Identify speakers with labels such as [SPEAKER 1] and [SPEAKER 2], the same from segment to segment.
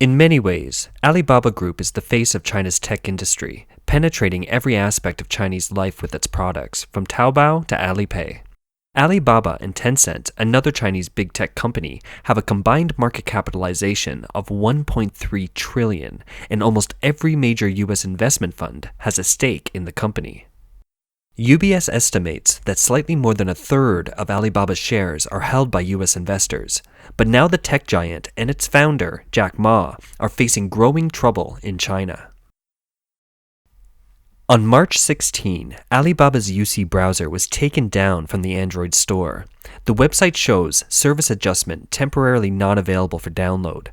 [SPEAKER 1] In many ways, Alibaba Group is the face of China's tech industry, penetrating every aspect of Chinese life with its products, from Taobao to Alipay. Alibaba and Tencent, another Chinese big tech company, have a combined market capitalization of $1.3 trillion, and almost every major U.S. investment fund has a stake in the company. UBS estimates that slightly more than a third of Alibaba's shares are held by U.S. investors, but now the tech giant and its founder, Jack Ma, are facing growing trouble in China. On March 16, Alibaba's UC browser was taken down from the Android store. The website shows service adjustment temporarily not available for download.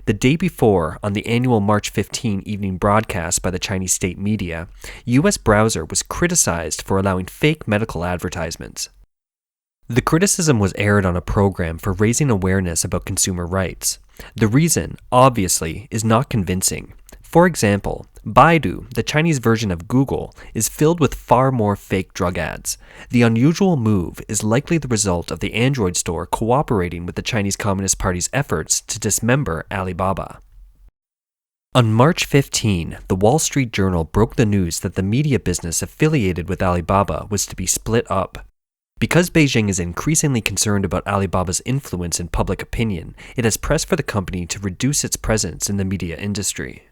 [SPEAKER 1] The day before, on the annual March 15 evening broadcast by the Chinese state media, U.S. browser was criticized for allowing fake medical advertisements. The criticism was aired on a program for raising awareness about consumer rights. The reason, obviously, is not convincing. For example, Baidu, the Chinese version of Google, is filled with far more fake drug ads. The unusual move is likely the result of the Android store cooperating with the Chinese Communist Party's efforts to dismember Alibaba. On March 15, the Wall Street Journal broke the news that the media business affiliated with Alibaba was to be split up. Because Beijing is increasingly concerned about Alibaba's influence in public opinion, it has pressed for the company to reduce its presence in the media industry.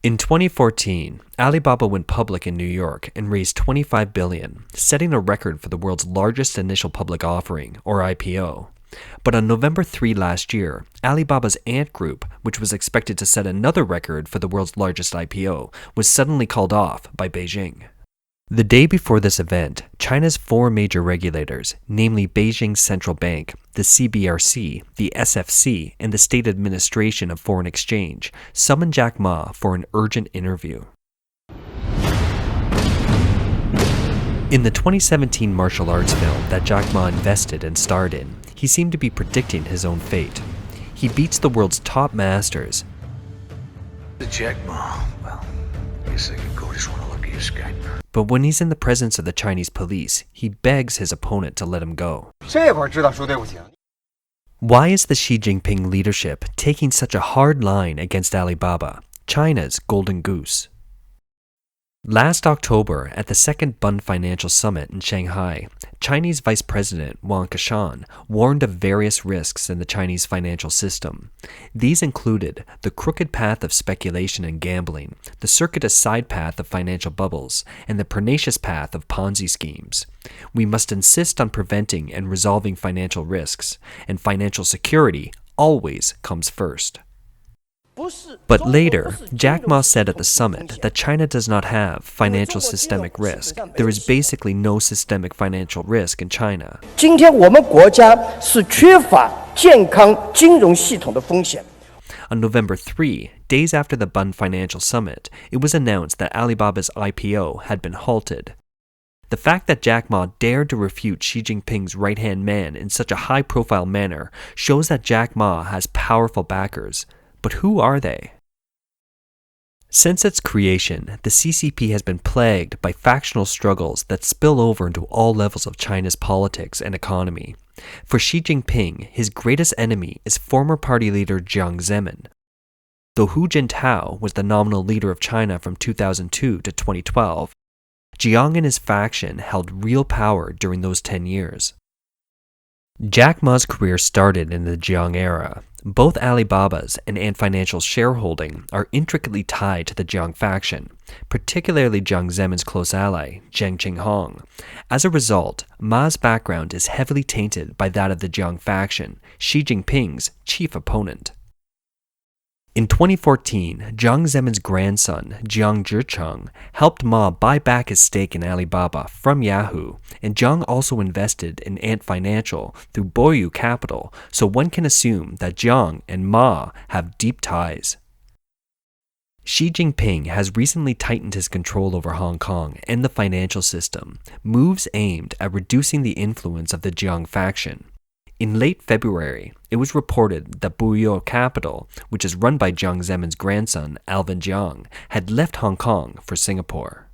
[SPEAKER 1] In 2014, Alibaba went public in New York and raised $25 billion, setting a record for the world's largest initial public offering, or IPO. But on November 3 last year, Alibaba's Ant Group, which was expected to set another record for the world's largest IPO, was suddenly called off by Beijing. The day before this event, China's four major regulators, namely Beijing's central bank, the CBRC, the SFC, and the State Administration of Foreign Exchange, summoned Jack Ma for an urgent interview. In the 2017 martial arts film that Jack Ma invested and starred in, he seemed to be predicting his own fate. He beats the world's top masters.
[SPEAKER 2] The jackma. Well, I guess I could go just want to look at your Skype.
[SPEAKER 1] But when he's in the presence of the Chinese police, he begs his opponent to let him go. Why is the Xi Jinping leadership taking such a hard line against Alibaba, China's golden goose? Last October, at the second Bund Financial Summit in Shanghai, Chinese Vice President Wang Qishan warned of various risks in the Chinese financial system. These included the crooked path of speculation and gambling, the circuitous side path of financial bubbles, and the pernicious path of Ponzi schemes. We must insist on preventing and resolving financial risks, and financial security always comes first. But later, Jack Ma said at the summit that China does not have financial systemic risk. There is basically no systemic financial risk in China. On November 3, days after the Bund Financial Summit, it was announced that Alibaba's IPO had been halted. The fact that Jack Ma dared to refute Xi Jinping's right-hand man in such a high-profile manner shows that Jack Ma has powerful backers. But who are they? Since its creation, the CCP has been plagued by factional struggles that spill over into all levels of China's politics and economy. For Xi Jinping, his greatest enemy is former party leader Jiang Zemin. Though Hu Jintao was the nominal leader of China from 2002 to 2012, Jiang and his faction held real power during those 10 years. Jack Ma's career started in the Jiang era. Both Alibaba's and Ant Financial's shareholding are intricately tied to the Jiang faction, particularly Jiang Zemin's close ally, Zheng Qinghong. As a result, Ma's background is heavily tainted by that of the Jiang faction, Xi Jinping's chief opponent. In 2014, Jiang Zemin's grandson, Jiang Zhicheng, helped Ma buy back his stake in Alibaba from Yahoo, and Jiang also invested in Ant Financial through Boyu Capital, so one can assume that Jiang and Ma have deep ties. Xi Jinping has recently tightened his control over Hong Kong and the financial system, moves aimed at reducing the influence of the Jiang faction. In late February, it was reported that Boyu Capital, which is run by Jiang Zemin's grandson, Alvin Jiang, had left Hong Kong for Singapore.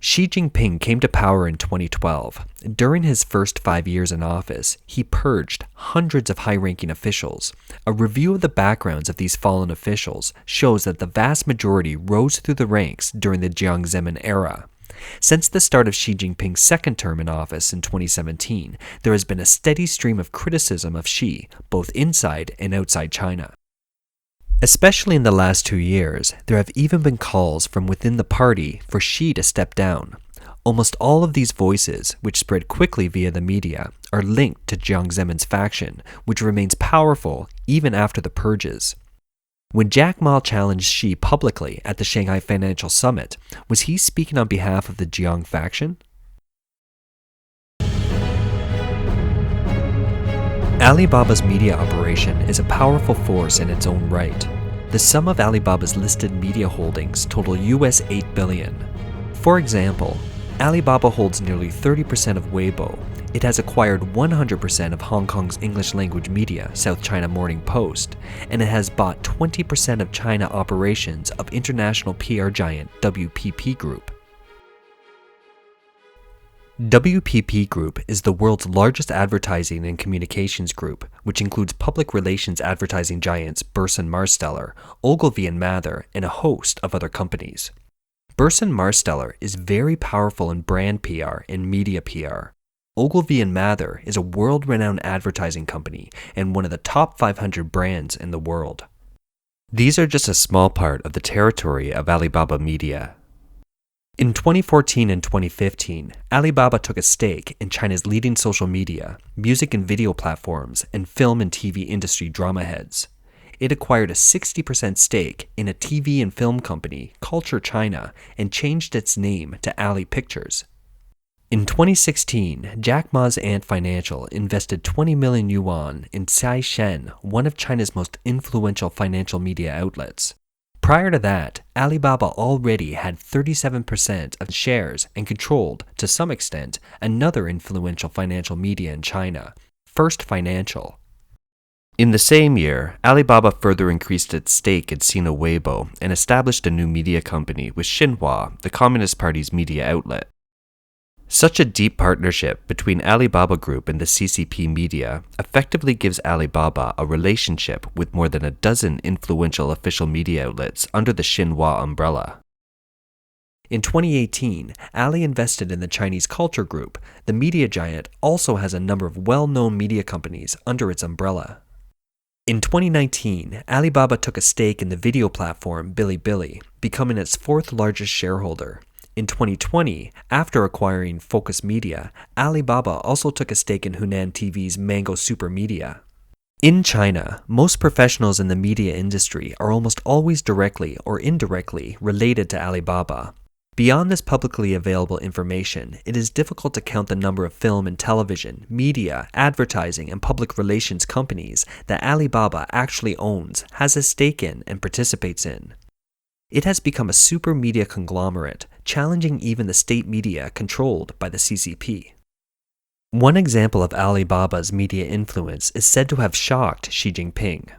[SPEAKER 1] Xi Jinping came to power in 2012. During his first 5 years in office, he purged hundreds of high-ranking officials. A review of the backgrounds of these fallen officials shows that the vast majority rose through the ranks during the Jiang Zemin era. Since the start of Xi Jinping's second term in office in 2017, there has been a steady stream of criticism of Xi, both inside and outside China. Especially in the last 2 years, there have even been calls from within the party for Xi to step down. Almost all of these voices, which spread quickly via the media, are linked to Jiang Zemin's faction, which remains powerful even after the purges. When Jackma challenged Xi publicly at the Shanghai Financial Summit, was he speaking on behalf of the Jiang faction? Alibaba's media operation is a powerful force in its own right. The sum of Alibaba's listed media holdings total US $8 billion. For example, Alibaba holds nearly 30% of Weibo. It has acquired 100% of Hong Kong's English-language media, South China Morning Post, and it has bought 20% of China operations of international PR giant WPP Group. WPP Group is the world's largest advertising and communications group, which includes public relations advertising giants Burson Marsteller, Ogilvy and Mather, and a host of other companies. Burson Marsteller is very powerful in brand PR and media PR. Ogilvy and Mather is a world-renowned advertising company and one of the top 500 brands in the world. These are just a small part of the territory of Alibaba Media. In 2014 and 2015, Alibaba took a stake in China's leading social media, music and video platforms, and film and TV industry drama heads. It acquired a 60% stake in a TV and film company, Culture China, and changed its name to Ali Pictures. In 2016, Jackma's Ant Financial invested 20 million yuan in Caixin, one of China's most influential financial media outlets. Prior to that, Alibaba already had 37% of shares and controlled, to some extent, another influential financial media in China, First Financial. In the same year, Alibaba further increased its stake in Sina Weibo and established a new media company with Xinhua, the Communist Party's media outlet. Such a deep partnership between Alibaba Group and the CCP Media effectively gives Alibaba a relationship with more than a dozen influential official media outlets under the Xinhua umbrella. In 2018, Ali invested in the Chinese Culture Group. The media giant also has a number of well-known media companies under its umbrella. In 2019, Alibaba took a stake in the video platform Bilibili, becoming its fourth largest shareholder. In 2020, after acquiring Focus Media, Alibaba also took a stake in Hunan TV's Mango Super Media. In China, most professionals in the media industry are almost always directly or indirectly related to Alibaba. Beyond this publicly available information, it is difficult to count the number of film and television, media, advertising, and public relations companies that Alibaba actually owns, has a stake in, and participates in. It has become a super media conglomerate, challenging even the state media controlled by the CCP. One example of Alibaba's media influence is said to have shocked Xi Jinping.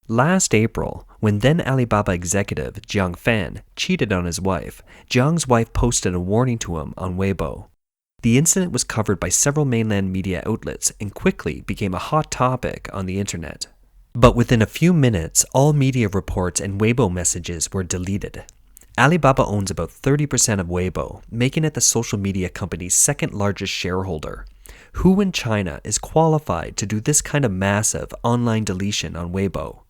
[SPEAKER 1] Last April, when then Alibaba executive Jiang Fan cheated on his wife, Jiang's wife posted a warning to him on Weibo. The incident was covered by several mainland media outlets and quickly became a hot topic on the internet. But within a few minutes, all media reports and Weibo messages were deleted. Alibaba owns about 30% of Weibo, making it the social media company's second largest shareholder. Who in China is qualified to do this kind of massive online deletion on Weibo?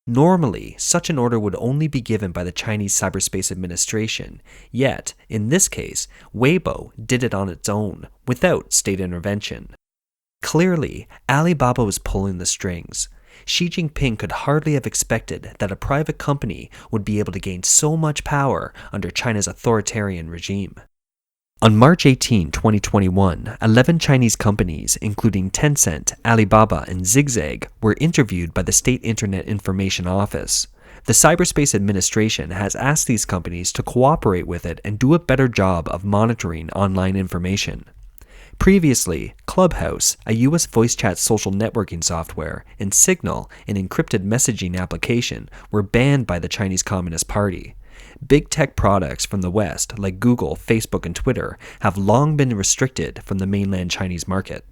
[SPEAKER 1] Normally, such an order would only be given by the Chinese Cyberspace Administration, yet, in this case, Weibo did it on its own, without state intervention. Clearly, Alibaba was pulling the strings. Xi Jinping could hardly have expected that a private company would be able to gain so much power under China's authoritarian regime. On March 18, 2021, 11 Chinese companies, including Tencent, Alibaba, and Zigzag, were interviewed by the State Internet Information Office. The Cyberspace Administration has asked these companies to cooperate with it and do a better job of monitoring online information. Previously, Clubhouse, a U.S. voice chat social networking software, and Signal, an encrypted messaging application, were banned by the Chinese Communist Party. Big tech products from the West, like Google, Facebook, and Twitter, have long been restricted from the mainland Chinese market.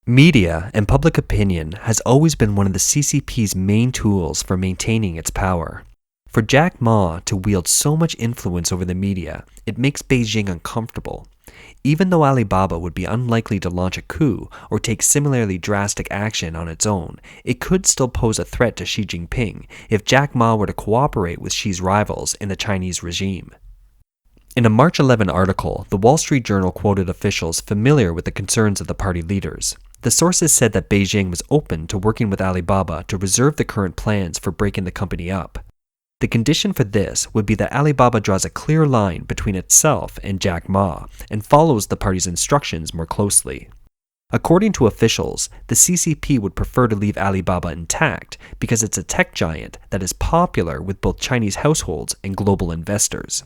[SPEAKER 1] Media and public opinion has always been one of the CCP's main tools for maintaining its power. For Jack Ma to wield so much influence over the media, it makes Beijing uncomfortable. Even though Alibaba would be unlikely to launch a coup or take similarly drastic action on its own, it could still pose a threat to Xi Jinping if Jack Ma were to cooperate with Xi's rivals in the Chinese regime. In a March 11 article, the Wall Street Journal quoted officials familiar with the concerns of the party leaders. The sources said that Beijing was open to working with Alibaba to reserve the current plans for breaking the company up. The condition for this would be that Alibaba draws a clear line between itself and Jack Ma and follows the party's instructions more closely. According to officials, the CCP would prefer to leave Alibaba intact because it's a tech giant that is popular with both Chinese households and global investors.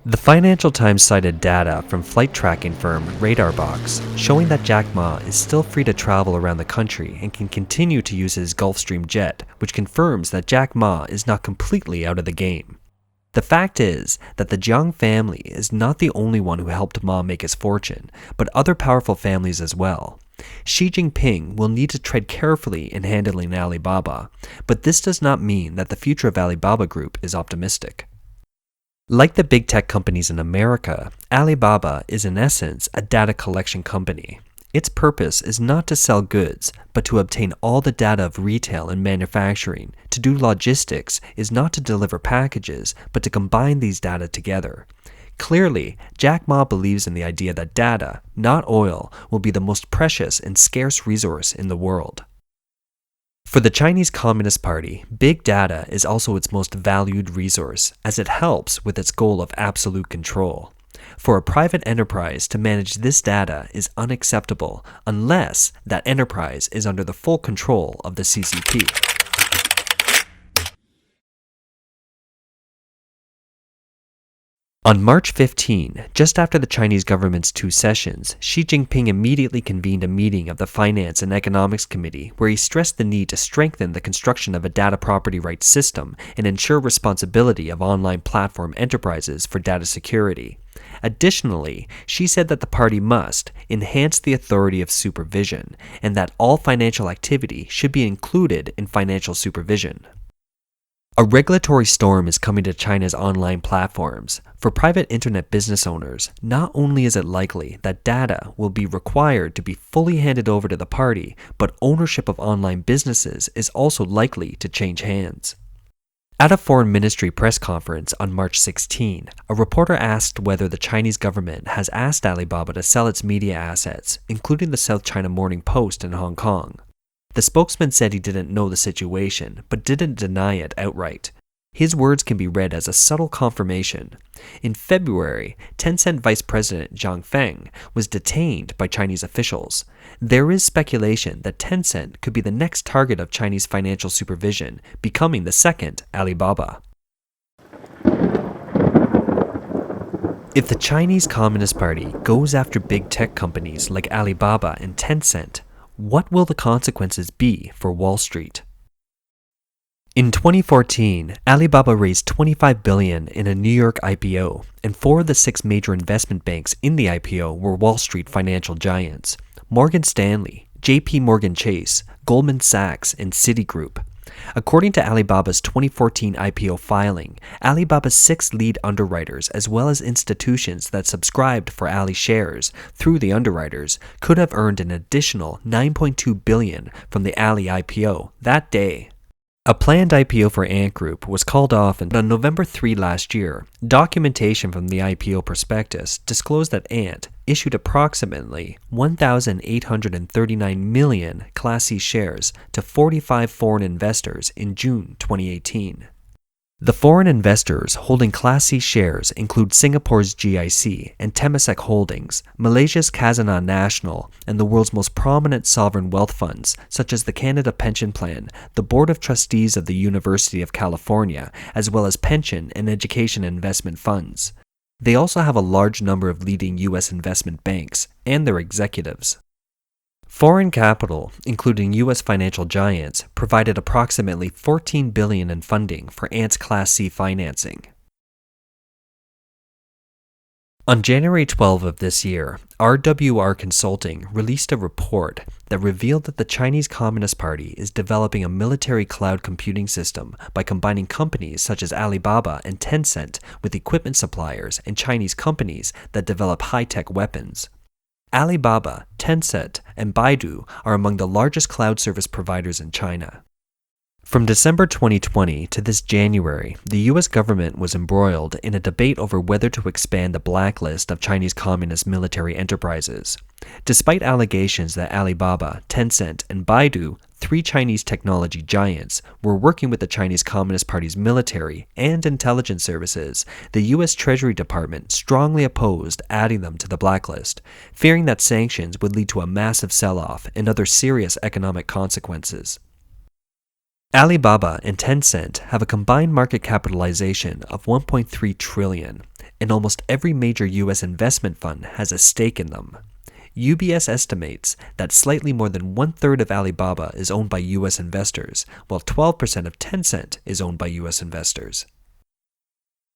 [SPEAKER 1] The Financial Times cited data from flight tracking firm Radarbox showing that Jack Ma is still free to travel around the country and can continue to use his Gulfstream jet, which confirms that Jack Ma is not completely out of the game. The fact is that the Jiang family is not the only one who helped Ma make his fortune, but other powerful families as well. Xi Jinping will need to tread carefully in handling Alibaba, but this does not mean that the future of Alibaba Group is optimistic. Like the big tech companies in America, Alibaba is in essence a data collection company. Its purpose is not to sell goods, but to obtain all the data of retail and manufacturing. To do logistics is not to deliver packages, but to combine these data together. Clearly, Jack Ma believes in the idea that data, not oil, will be the most precious and scarce resource in the world. For the Chinese Communist Party, big data is also its most valued resource, as it helps with its goal of absolute control. For a private enterprise to manage this data is unacceptable unless that enterprise is under the full control of the CCP. On March 15, just after the Chinese government's two sessions, Xi Jinping immediately convened a meeting of the Finance and Economics Committee where he stressed the need to strengthen the construction of a data property rights system and ensure responsibility of online platform enterprises for data security. Additionally, Xi said that the party must enhance the authority of supervision and that all financial activity should be included in financial supervision. A regulatory storm is coming to China's online platforms. For private internet business owners, not only is it likely that data will be required to be fully handed over to the party, but ownership of online businesses is also likely to change hands. At a foreign ministry press conference on March 16, a reporter asked whether the Chinese government has asked Alibaba to sell its media assets, including the South China Morning Post in Hong Kong. The spokesman said he didn't know the situation, but didn't deny it outright. His words can be read as a subtle confirmation. In February, Tencent Vice President Zhang Feng was detained by Chinese officials. There is speculation that Tencent could be the next target of Chinese financial supervision, becoming the second Alibaba. If the Chinese Communist Party goes after big tech companies like Alibaba and Tencent, what will the consequences be for Wall Street? In 2014, Alibaba raised $25 billion in a New York IPO, and 4 of the 6 major investment banks in the IPO were Wall Street financial giants: Morgan Stanley, JP Morgan Chase, Goldman Sachs, and Citigroup. According to Alibaba's 2014 IPO filing, Alibaba's 6 lead underwriters, as well as institutions that subscribed for Ali shares through the underwriters, could have earned an additional $9.2 billion from the Ali IPO that day. A planned IPO for Ant Group was called off, and on November 3 last year, documentation from the IPO prospectus disclosed that Ant issued approximately 1,839 million Class C shares to 45 foreign investors in June 2018. The foreign investors holding Class C shares include Singapore's GIC and Temasek Holdings, Malaysia's Khazanah National, and the world's most prominent sovereign wealth funds, such as the Canada Pension Plan, the Board of Trustees of the University of California, as well as pension and education investment funds. They also have a large number of leading U.S. investment banks and their executives. Foreign capital, including U.S. financial giants, provided approximately $14 billion in funding for Ant's Class C financing. On January 12 of this year, RWR Consulting released a report that revealed that the Chinese Communist Party is developing a military cloud computing system by combining companies such as Alibaba and Tencent with equipment suppliers and Chinese companies that develop high-tech weapons. Alibaba, Tencent, and Baidu are among the largest cloud service providers in China. From December 2020 to this January, the U.S. government was embroiled in a debate over whether to expand the blacklist of Chinese communist military enterprises. Despite allegations that Alibaba, Tencent, and Baidu, three Chinese technology giants, were working with the Chinese Communist Party's military and intelligence services, the U.S. Treasury Department strongly opposed adding them to the blacklist, fearing that sanctions would lead to a massive sell-off and other serious economic consequences. Alibaba and Tencent have a combined market capitalization of $1.3 trillion, and almost every major U.S. investment fund has a stake in them. UBS estimates that slightly more than one-third of Alibaba is owned by U.S. investors, while 12% of Tencent is owned by U.S. investors.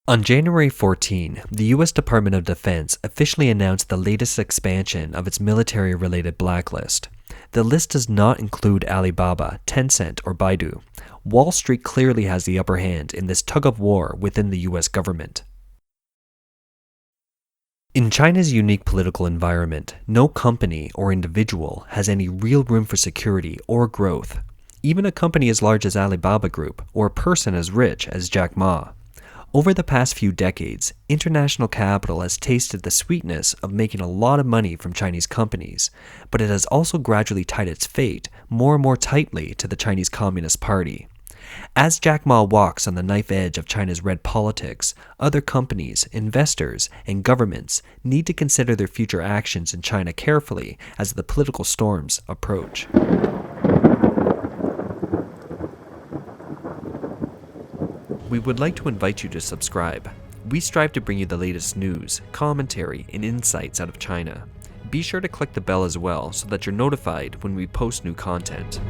[SPEAKER 1] On January 14, the U.S. Department of Defense officially announced the latest expansion of its military-related blacklist. The list does not include Alibaba, Tencent, or Baidu. Wall Street clearly has the upper hand in this tug-of-war within the U.S. government. In China's unique political environment, no company or individual has any real room for security or growth, even a company as large as Alibaba Group or a person as rich as Jack Ma. Over the past few decades, international capital has tasted the sweetness of making a lot of money from Chinese companies, but it has also gradually tied its fate more and more tightly to the Chinese Communist Party. As Jack Ma walks on the knife edge of China's red politics, other companies, investors, and governments need to consider their future actions in China carefully as the political storms approach. We would like to invite you to subscribe. We strive to bring you the latest news, commentary, and insights out of China. Be sure to click the bell as well so that you're notified when we post new content.